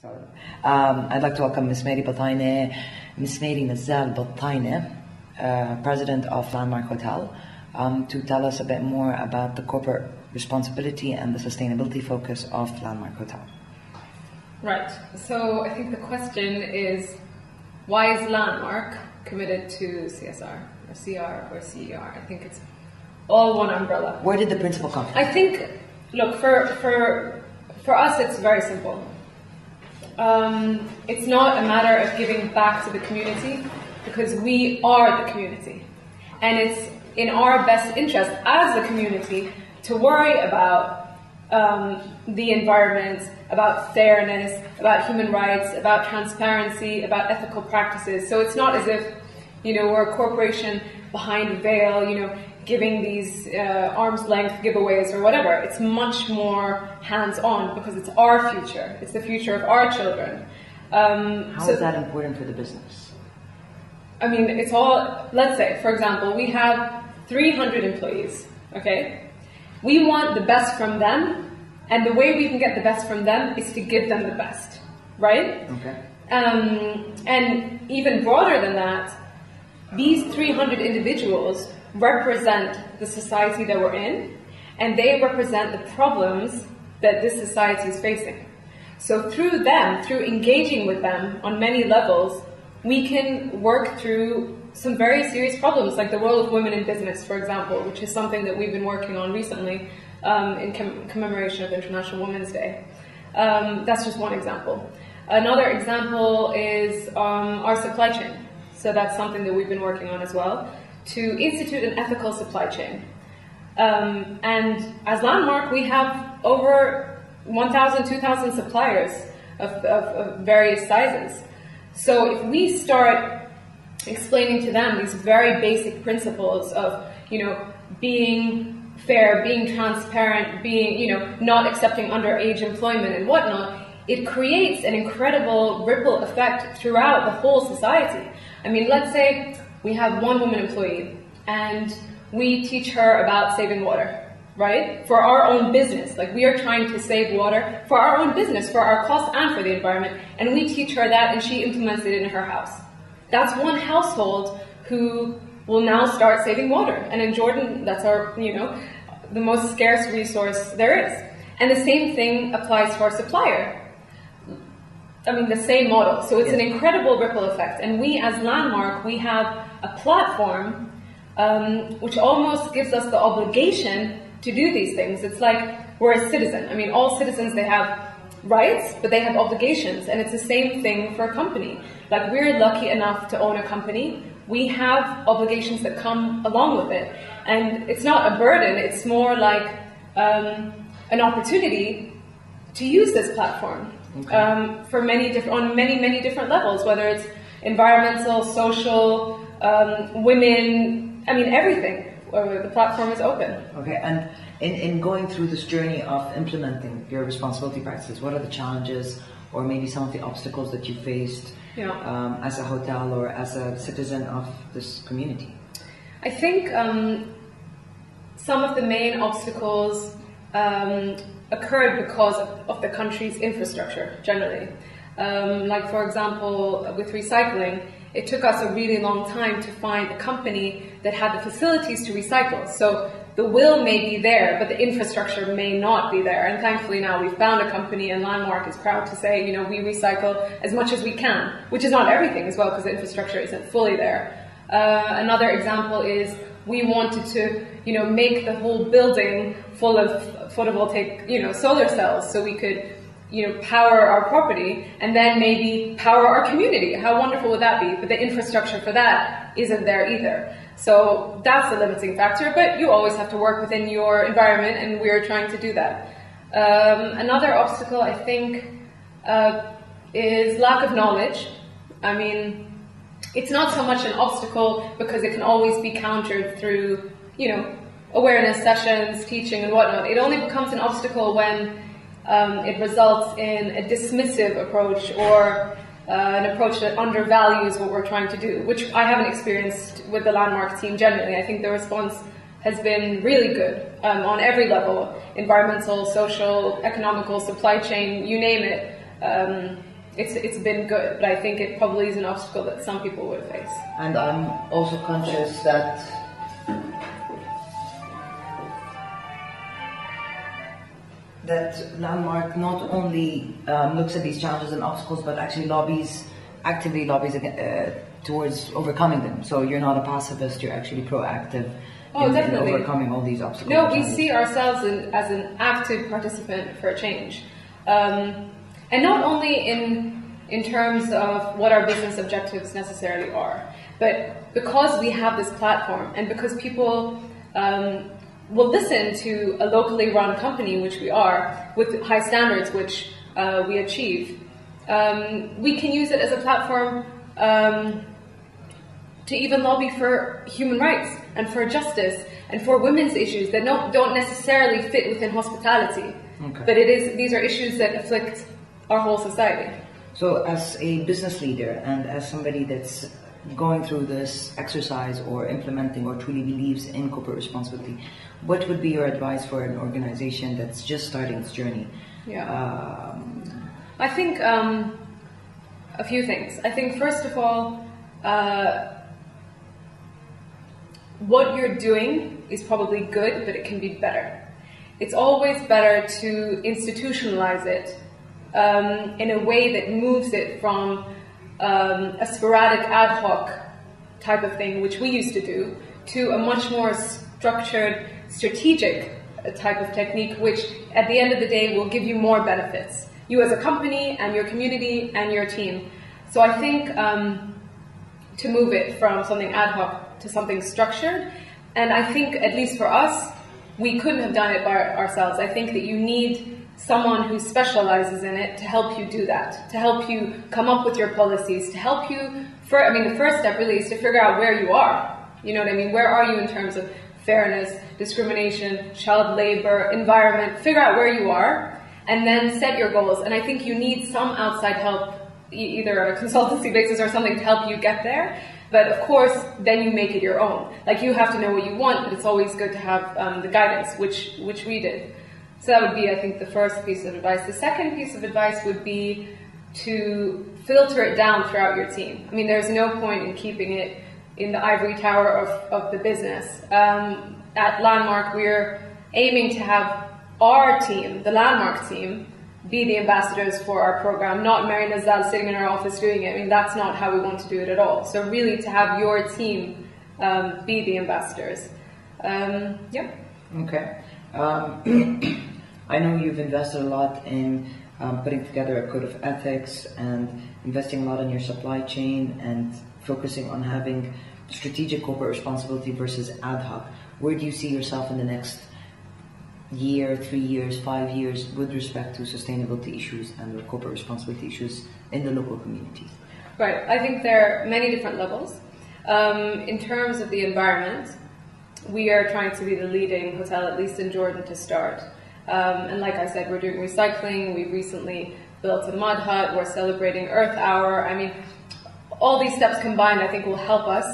Sorry. I'd like to welcome Ms. Mary Nazzal, President of Amman Hotel, to tell us a bit more about the corporate responsibility and the sustainability focus of Landmark Hotel. Right. So I think the question is, why is Landmark committed to CSR or CR or CER? I think it's all one umbrella. Where did the principle come from? I think, look, for us, it's very simple. It's not a matter of giving back to the community, because we are the community. And it's in our best interest as the community to worry about the environment, about fairness, about human rights, about transparency, about ethical practices. So it's not as if, we're a corporation behind a veil, giving these arm's length giveaways or whatever. It's much more hands-on because it's our future. It's the future of our children. How is that important for the business? I mean, it's all, let's say, for example, we have 300 employees, okay? We want the best from them, and the way we can get the best from them is to give them the best, right? Okay. And even broader than that, these 300 individuals represent the society that we're in, and they represent the problems that this society is facing. So through them, through engaging with them on many levels, we can work through some very serious problems, like the role of women in business, for example, which is something that we've been working on recently in commemoration of International Women's Day. That's just one example. Another example is our supply chain. So that's something that we've been working on as well, to institute an ethical supply chain. And as Landmark, we have over 1,000, 2,000 suppliers of various sizes. So if we start explaining to them these very basic principles of, being fair, being transparent, being, not accepting underage employment and whatnot, it creates an incredible ripple effect throughout the whole society. I mean, let's say we have one woman employee and we teach her about saving water, right? For our own business. Like, we are trying to save water for our own business, for our costs and for the environment. And we teach her that and she implements it in her house. That's one household who will now start saving water. And in Jordan, that's our, the most scarce resource there is. And the same thing applies to our supplier. I mean, the same model. So it's an incredible ripple effect. And we, as Landmark, we have a platform which almost gives us the obligation to do these things. It's like we're a citizen. I mean, all citizens, they have rights, but they have obligations. And it's the same thing for a company. Like, we're lucky enough to own a company. We have obligations that come along with it. And it's not a burden. It's more like an opportunity to use this platform. Okay. For on many different levels, whether it's environmental, social, women, I mean, everything. The platform is open. Okay, and in going through this journey of implementing your responsibility practices, what are the challenges or maybe some of the obstacles that you faced as a hotel or as a citizen of this community? I think some of the main obstacles occurred because of the country's infrastructure, generally. Like, for example, with recycling, it took us a really long time to find a company that had the facilities to recycle. So the will may be there, but the infrastructure may not be there. And thankfully now we've found a company, and Landmark is proud to say, we recycle as much as we can, which is not everything as well, because the infrastructure isn't fully there. Another example is we wanted to, make the whole building full of photovoltaic, solar cells, so we could, power our property and then maybe power our community. How wonderful would that be? But the infrastructure for that isn't there either. So that's a limiting factor, but you always have to work within your environment, and we're trying to do that. Another obstacle, I think, is lack of knowledge. I mean, it's not so much an obstacle because it can always be countered through, awareness sessions, teaching and whatnot. It only becomes an obstacle when it results in a dismissive approach or an approach that undervalues what we're trying to do, which I haven't experienced with the Landmark team generally. I think the response has been really good on every level, environmental, social, economical, supply chain, you name it. it's been good, but I think it probably is an obstacle that some people would face. And I'm also conscious that Landmark not only looks at these challenges and obstacles, but actually actively lobbies towards overcoming them. So you're not a pacifist; you're actually proactive in overcoming all these obstacles. No, we see ourselves as an active participant for a change, and not only in terms of what our business objectives necessarily are, but because we have this platform and because people will listen to a locally run company, which we are, with high standards which we achieve. We can use it as a platform to even lobby for human rights and for justice and for women's issues that don't necessarily fit within hospitality. Okay. But these are issues that afflict our whole society. So as a business leader and as somebody that's going through this exercise or implementing or truly believes in corporate responsibility, what would be your advice for an organization that's just starting its journey? Yeah. I think a few things. I think first of all, what you're doing is probably good, but it can be better. It's always better to institutionalize it in a way that moves it from a sporadic ad hoc type of thing, which we used to do, to a much more structured, strategic type of technique, which at the end of the day will give you more benefits. You as a company and your community and your team. So I think to move it from something ad hoc to something structured, and I think at least for us, we couldn't have done it by ourselves. I think that you need someone who specializes in it to help you do that, to help you come up with your policies, to help you, the first step really is to figure out where you are. You know what I mean? Where are you in terms of fairness, discrimination, child labor, environment? Figure out where you are and then set your goals. And I think you need some outside help, either on a consultancy basis or something to help you get there. But of course, then you make it your own. Like, you have to know what you want, but it's always good to have the guidance, which we did. So that would be, I think, the first piece of advice. The second piece of advice would be to filter it down throughout your team. I mean, there's no point in keeping it in the ivory tower of the business. At Landmark, we're aiming to have our team, the Landmark team, be the ambassadors for our program, not Mary Nazzal sitting in our office doing it. I mean, that's not how we want to do it at all. So really to have your team be the ambassadors. Yep. Okay. I know you've invested a lot in putting together a code of ethics and investing a lot in your supply chain and focusing on having strategic corporate responsibility versus ad hoc. Where do you see yourself in the next year, 3 years, 5 years with respect to sustainability issues and corporate responsibility issues in the local community? Right. I think there are many different levels. In terms of the environment, we are trying to be the leading hotel, at least in Jordan, to start. And like I said, we're doing recycling. We've recently built a mud hut. We're celebrating Earth Hour. I mean, all these steps combined, I think, will help us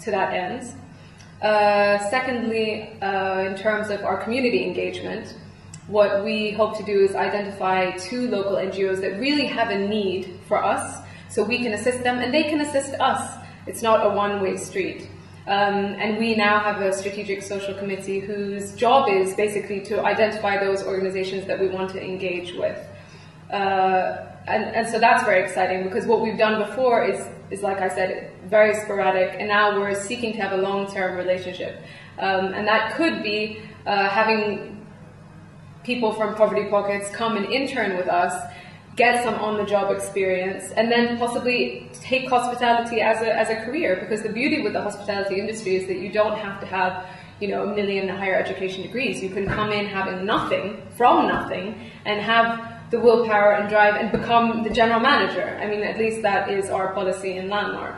to that end. Secondly, in terms of our community engagement, what we hope to do is identify 2 local NGOs that really have a need for us, so we can assist them and they can assist us. It's not a one-way street. And we now have a strategic social committee whose job is basically to identify those organizations that we want to engage with. And so that's very exciting, because what we've done before is like I said, very sporadic, and now we're seeking to have a long-term relationship. And that could be having people from Poverty Pockets come and intern with us, get some on-the-job experience, and then possibly take hospitality as a career, because the beauty with the hospitality industry is that you don't have to have, you know, 1 million higher education degrees. You can come in having nothing, from nothing, and have the willpower and drive and become the general manager. I mean, at least that is our policy in Landmark.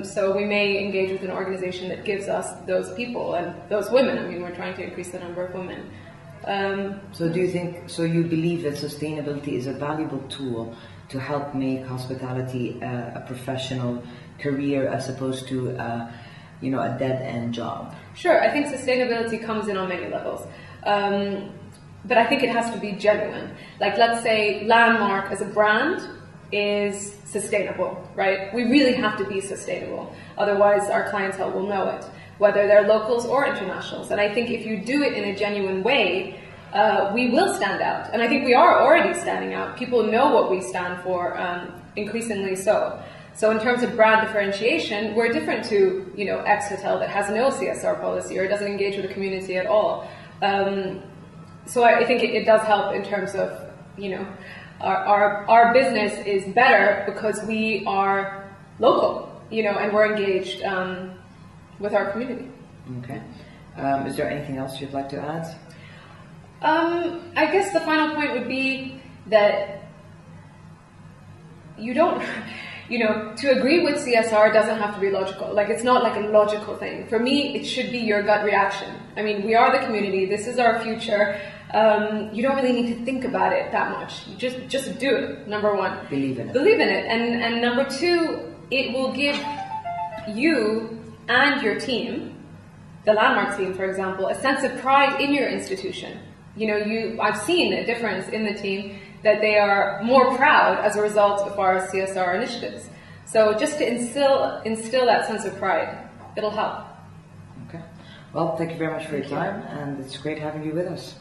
So we may engage with an organization that gives us those people and those women. I mean, we're trying to increase the number of women. So you believe that sustainability is a valuable tool to help make hospitality a professional career as opposed to a dead-end job? Sure, I think sustainability comes in on many levels. but I think it has to be genuine. Like, let's say Landmark as a brand is sustainable, right? We really have to be sustainable. Otherwise, our clientele will know it, whether they're locals or internationals. And I think if you do it in a genuine way, we will stand out. And I think we are already standing out. People know what we stand for, increasingly so. So in terms of brand differentiation, we're different to, you know, X hotel that has no CSR policy or doesn't engage with the community at all. So I think it does help in terms of, you know, our business is better because we are local, you know, and we're engaged with our community. Okay. Is there anything else you'd like to add? I guess the final point would be that you don't, you know, to agree with CSR doesn't have to be logical. Like, it's not like a logical thing. For me, it should be your gut reaction. I mean, we are the community. This is our future. You don't really need to think about it that much. You just do it, number one. Believe in it. Believe in it. And number two, it will give you and your team, the Landmark team, for example, a sense of pride in your institution. You know, I've seen a difference in the team that they are more proud as a result of our CSR initiatives. So just to instill that sense of pride, it'll help. Okay. Well, thank you very much for your time, and it's great having you with us.